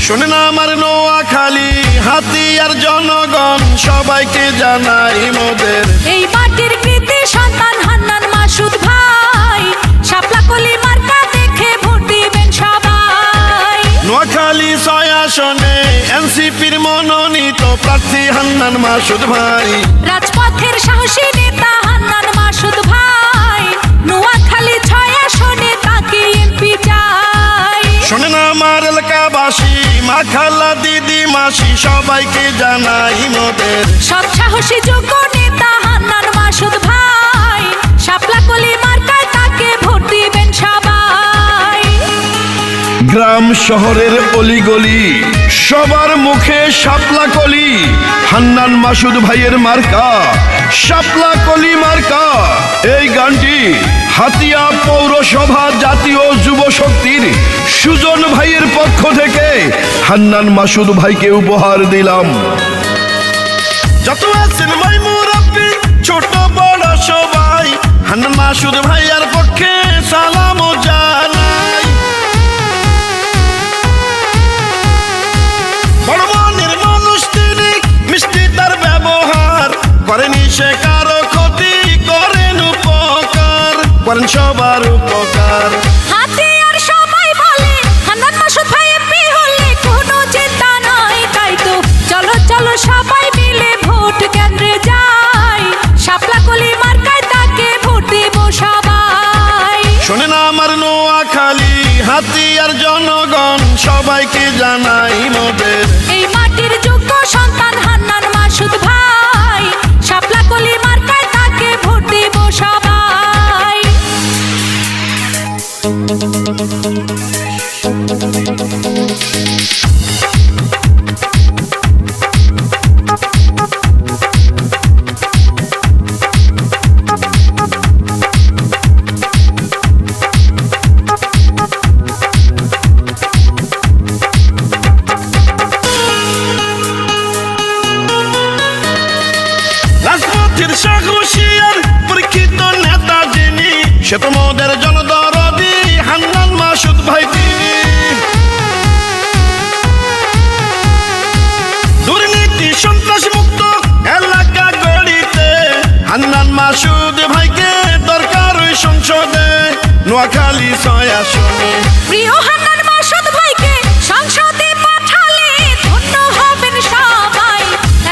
শোনেন আমার নোয়াখালী হাতিয়ার জনগণ সবাইকে জানাই মোদের এই মাটির কৃতি সন্তান হান্নান মাসুদ ভাই শাপলা কলি মার্কা দেখে ভোট দিবেন সবাই। নোয়াখালী 6 আসনে এনসিপির মনোনীত প্রার্থী হান্নান মাসুদ ভাই, রাজপথের সাহসী নেতা হান্নান মাসুদ ভাই, নোয়াখালী 6 আসনে তাকে এমপি চাই। শোনেন আমার এলাকাবাসী মা খালা দিদি মাসি সবাইকে জানাই মোদের সৎ সাহসী যোগ্য নেতা হান্নান মাসুদ ভাই, শাপলা কলি মার্কায় তাকে ভোট দিবেন সবাই। গ্রাম শহরের অলিগলি সবার মুখে শাপলা কলি, হান্নান মাসুদ ভাইয়ের মার্কা শাপলা কলি মার্কা। এই গানটি হাতিয়া পৌরসভা জাতীয় যুব শক্তির সুজন ভাইয়ের পক্ষ থেকে হান্নান মাসুদ ভাইকে উপহার দিলাম। যত আছেন ভাই মুরব্বি ছোট বড় সবাই হান্নান মাসুদ ভাইয়ার পক্ষে সালাম জানাই। বড় মনের মানুষ তিনি, মিষ্টি তার ব্যবহার, করেনি সে কারো ক্ষতি, করেন উপকার, করেন সবার উপকার। হাতিয়ার সবাই বলে হান্নান মাসুদ ভাই এমপি হলে কোনো চিন্তা নাই, তাই তো চলো চলো সবাই মিলে ভোট কেন্দ্রে যাই, শাপলা কলি মার্কায় তাকে ভোট দেব সবাই। শোনেন আমার নোয়াখালী হাতিয়ার জনগণ সবাইকে জানাই মোদের এই মাটির যোগ্য সন্তান হান্নান মাসুদ ভাই, শাপলা কলি মার্কায় তাকে ভোট দেব সবাই। রাজপথের সাহসিয়ার পরীক্ষিত নেতা যিনি, সে তো মোদের জনদরদি হান্নান মাসুদ ভাই তিনি। দুর্নীতি সন্ত্রাস মুক্ত এলাকা গড়িতে হান্নান মাসুদ ভাইকে দরকার ওই সংসদে নোয়াখালী 6 আসনে। প্রিয় হান্নান মাসুদ ভাইকে সংসদে পাঠালে ধন্য হবেন সবাই,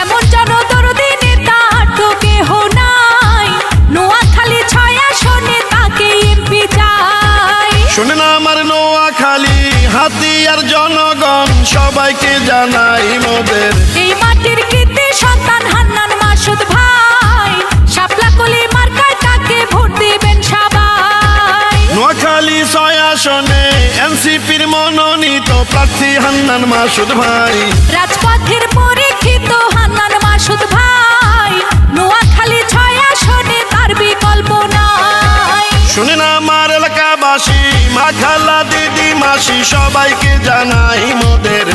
এমন জনদরদি নেতা তো কেহ নাই, নোয়াখালী 6 আসনে তাকে এমপি চাই। শোনেন আমার নোয়াখালী হাতিয়ার জনগণ সবাইকে জানাই মোদের এই মাটির কৃতি সন্তান হান্নান মাসুদ ভাই, শাপলা কলি মার্কায় তাকে ভোট দিবেন সবাই। নোয়াখালী 6 আসনে এনসিপির মনোনীত প্রার্থী হান্নান মাসুদ ভাই, রাজপথের পরীক্ষিত হান্নান মাসুদ ভাই, নোয়াখালী 6 আসনে তার বিকল্প নাই। শুনেন আমার এলাকাবাসী মা খালা দিদি মাসি সবাইকে জানাই মোদের